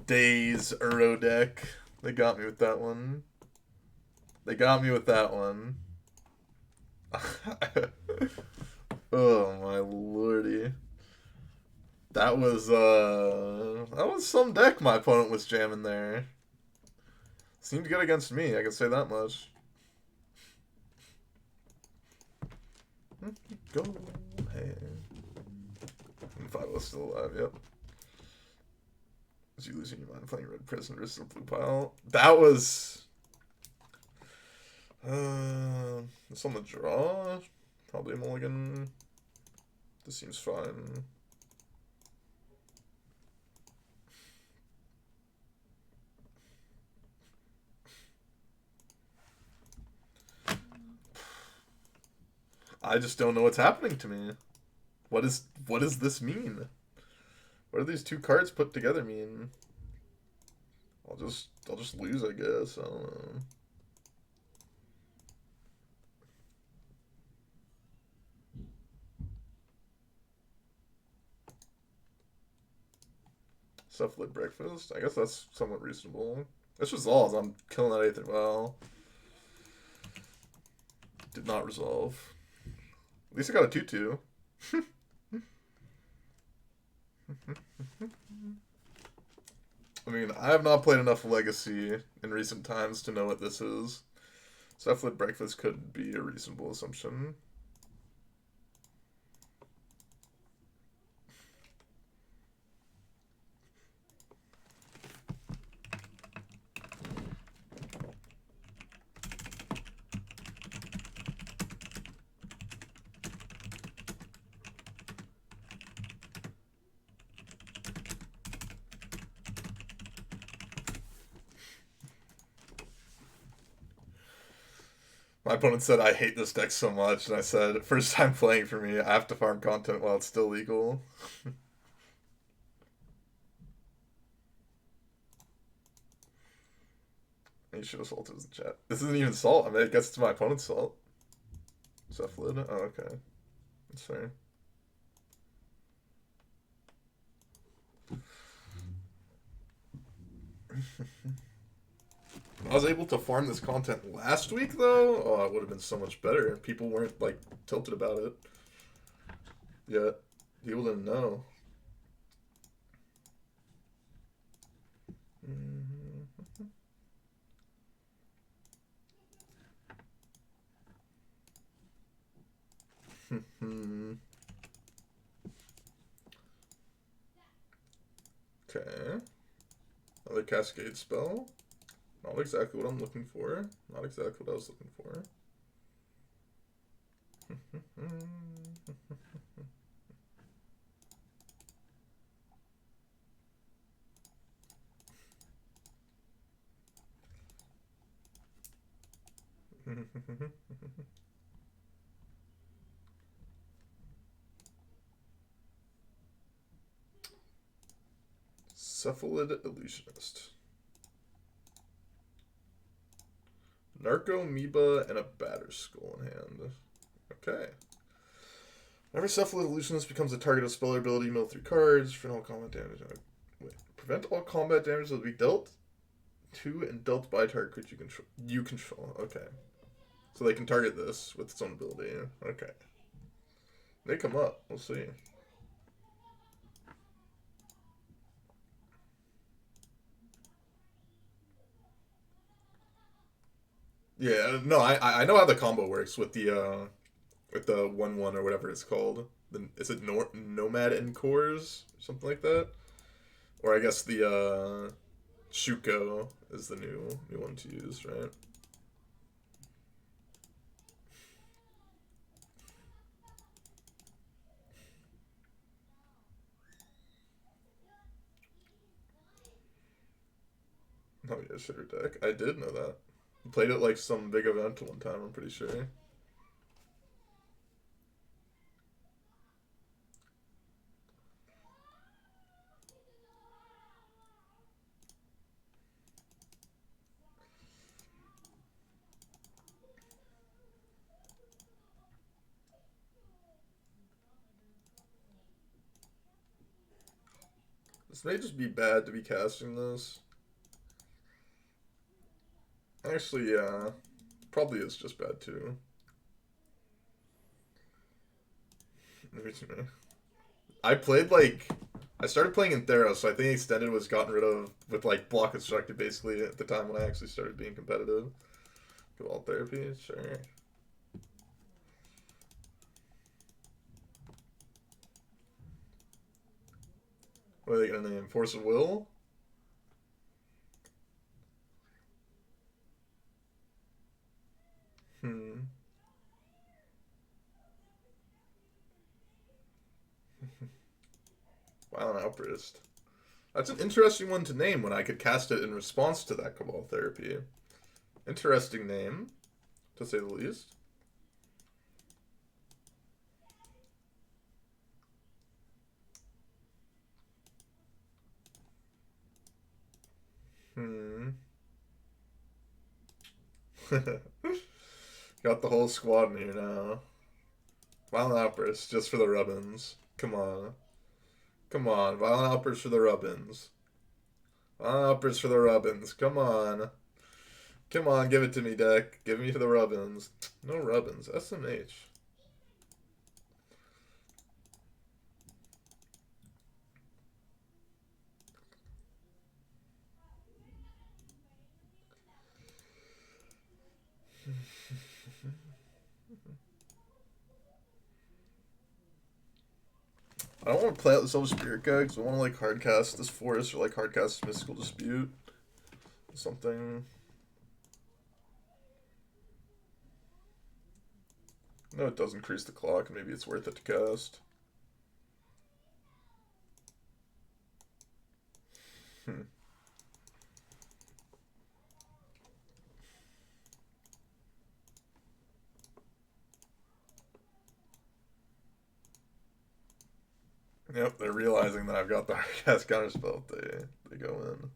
Days, Uro deck. They got me with that one. Oh my lordy. That was some deck my opponent was jamming there. Seemed good against me, I can say that much. Go ahead. And Fido's still alive, yep. Is you losing your mind playing Red Prison versus a blue pile? That was it's on the draw. Probably a mulligan. This seems fine. I just don't know what's happening to me. What does this mean? What do these two cards put together mean? I'll just lose, I guess. I don't know. Cephalid breakfast. I guess that's somewhat reasonable. This resolves. I'm killing that Aether. Well, did not resolve. At least I got a 2/2. I mean, I have not played enough Legacy in recent times to know what this is. Cephalid breakfast could be a reasonable assumption. My opponent said, I hate this deck so much, and I said, first time playing for me, I have to farm content while it's still legal. You should have salted in the chat. This isn't even salt. I mean, I guess it's my opponent's salt. Cephalid? Oh, okay. That's fair. I was able to farm this content last week, though. Oh, it would have been so much better. People weren't, like, tilted about it. Yet. People didn't know. Okay. Another cascade spell. Not exactly what I'm looking for. Not exactly what I was looking for. Cephalid Illusionist. Narco Amoeba and a Batter Skull in hand. Okay. Whenever Cephalid Illusionist becomes a target of spell or ability, mill 3 cards. Prevent all combat damage. Wait. Prevent all combat damage that will be dealt to and dealt by target creature you control. Okay. So they can target this with its own ability. Okay. They come up. We'll see. Yeah, no, I know how the combo works with the 1/1 or whatever it's called. Is it Nomad Encores? Something like that? Or I guess the Shuko is the new one to use, right? Oh yeah, shitter deck. I did know that. Played it like some big event one time, I'm pretty sure. This may just be bad to be casting this. Actually, yeah. Probably is just bad too. I played like... I started playing in Theros, so I think Extended was gotten rid of with like block constructed basically at the time when I actually started being competitive. Tibalt therapy, sure. What are they gonna name? Force of Will? Violent Outburst. That's an interesting one to name when I could cast it in response to that Cabal Therapy. Interesting name, to say the least. Hmm. Got the whole squad in here now. Violent outburst just for the rubbins. Come on. Come on. Violent outburst for the rubbins. Violent outburst for the rubbins. Come on. Come on, give it to me, deck. Give me the rubbins. No rubbins. SMH. I don't want to play out this Elder Spirit guy because I want to like hardcast this forest or like hardcast this Mystical Dispute. Something. No, it does increase the clock. Maybe it's worth it to cast. Hmm. Yep, they're realizing that I've got the hardcast counterspell. They go in.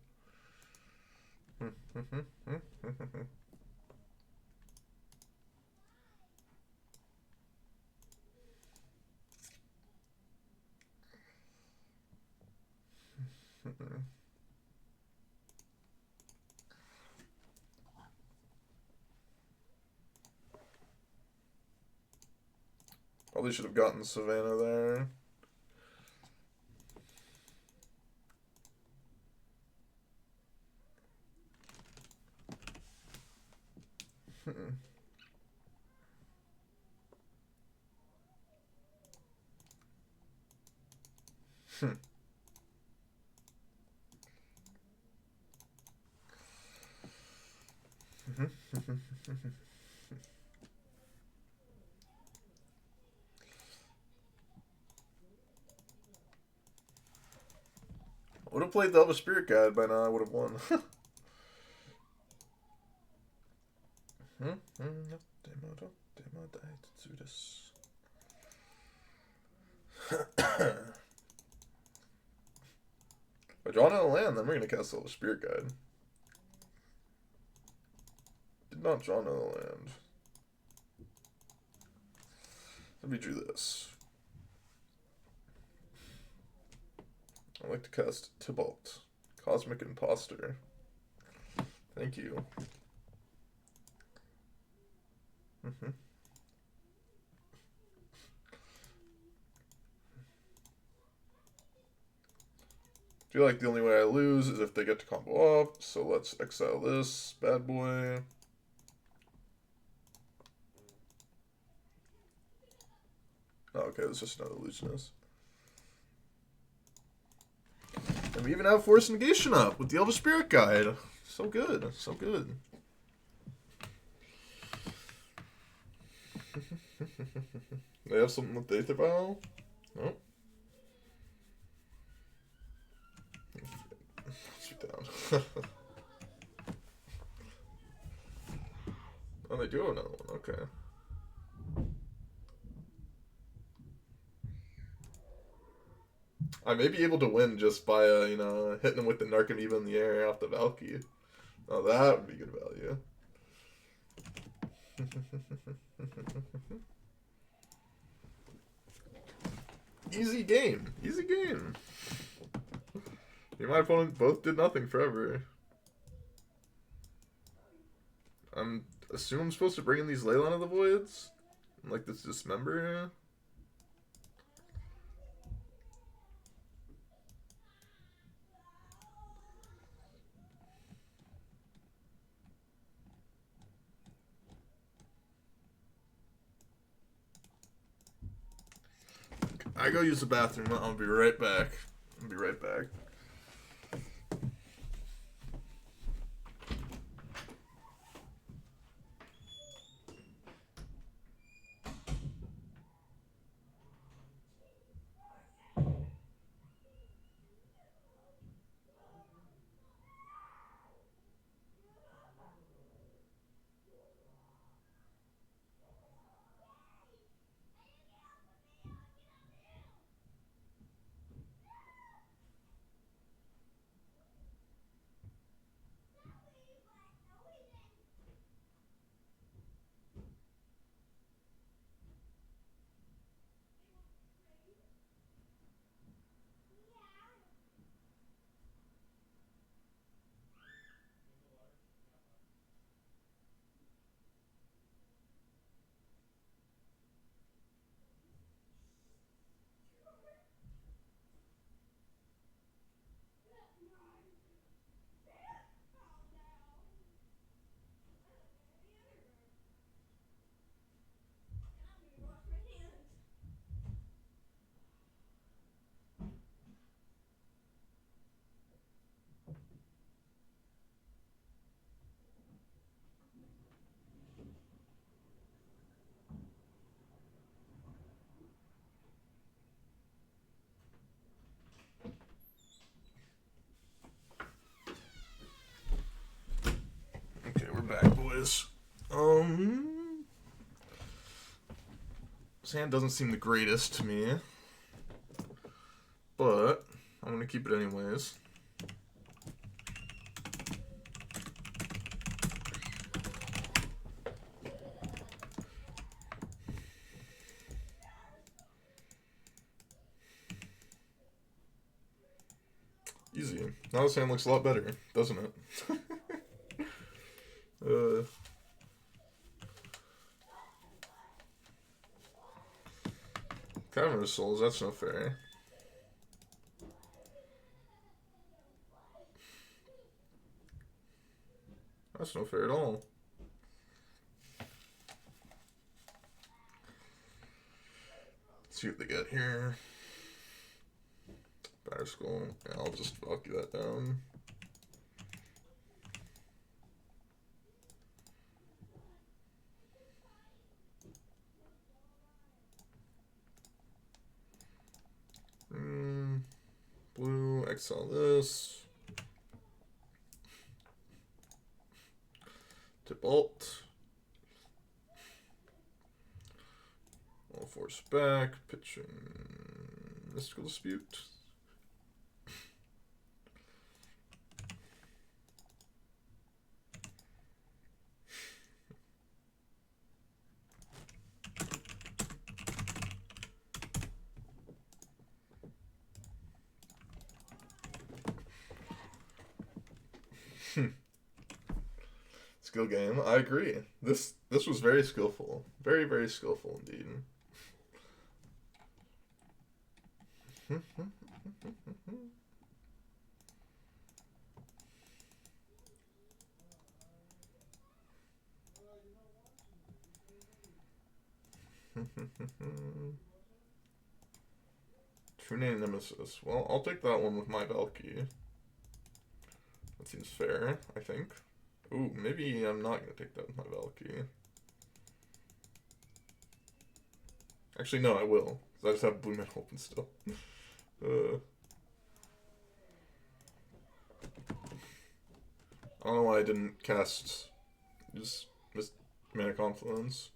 Probably should have gotten Savannah there. Would have played the Elder Spirit Guide by now. I would have won. If I draw another land, then we're gonna cast Elder Spirit Guide. Did not draw another land. Let me drew this. I like to cast Tibalt, Cosmic Imposter. Thank you. I feel like the only way I lose is if they get to combo off, so let's exile this bad boy. Oh, okay, it's just another illusionist. And we even have Force Negation up with the Elder Spirit Guide. So good, so good. They have something with Aether Vial? Nope. Shoot down. Oh, they do have another one, okay. I may be able to win just by, hitting him with the Narcomoeba in the air off the Valki. Oh, that would be good value. Easy game. Easy game. Me and my opponent both did nothing forever. I assume I'm supposed to bring in these Leyline of the Voids? Like this Dismember? I go use the bathroom. I'll be right back. I'll be right back. Anyways, this hand doesn't seem the greatest to me, but I'm gonna keep it anyways. Easy. Now this hand looks a lot better, doesn't it? Cavern of Souls, that's no fair. That's no fair at all. Let's see what they get here. Batter Skull. Yeah, I'll just Valky that down. Blue, exile this. Tibalt. All force back. Pitching. Mystical Dispute. Skill game. I agree. This was very skillful. Very, very skillful indeed. True Name Nemesis. Well, I'll take that one with my Valki. That seems fair, I think. Ooh, maybe I'm not going to take that with my Valki. Actually, no, I will. Because I just have Blue Man open still. I don't know why I didn't cast just Mana Confluence.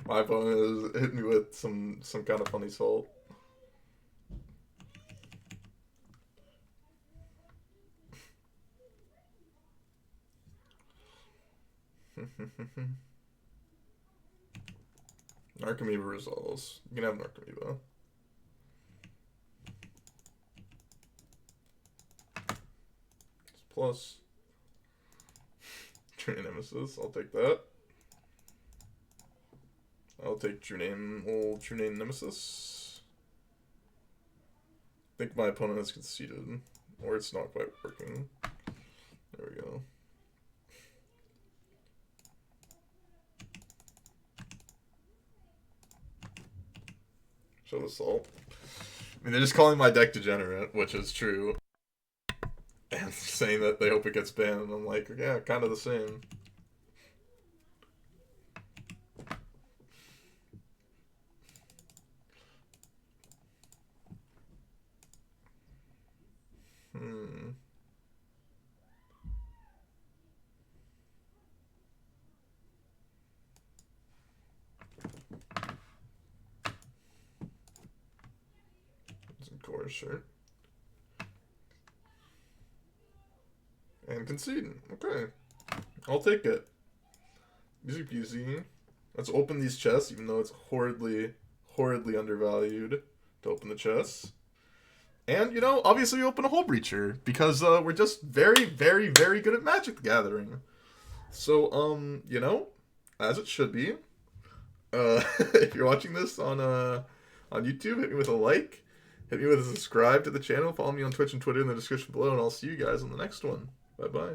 My opponent has hit me with some kind of funny salt. Narcomoeba resolves. You can have Narcomoeba. Plus. True Nemesis. I'll take that. I'll take True Name Nemesis. I think my opponent has conceded. Or it's not quite working. There we go. Show the salt. I mean, they're just calling my deck degenerate, which is true. And saying that they hope it gets banned. And I'm like, yeah, kind of the same. Sure. And conceding. Okay. I'll take it. Easy peasy. Let's open these chests, even though it's horridly undervalued to open the chests. And, you know, obviously we open a Hole Breacher, because we're just very, very, very good at Magic the Gathering. So, you know, as it should be. If you're watching this on YouTube, hit me with a like. Hit me with a subscribe to the channel. Follow me on Twitch and Twitter in the description below, and I'll see you guys on the next one. Bye-bye.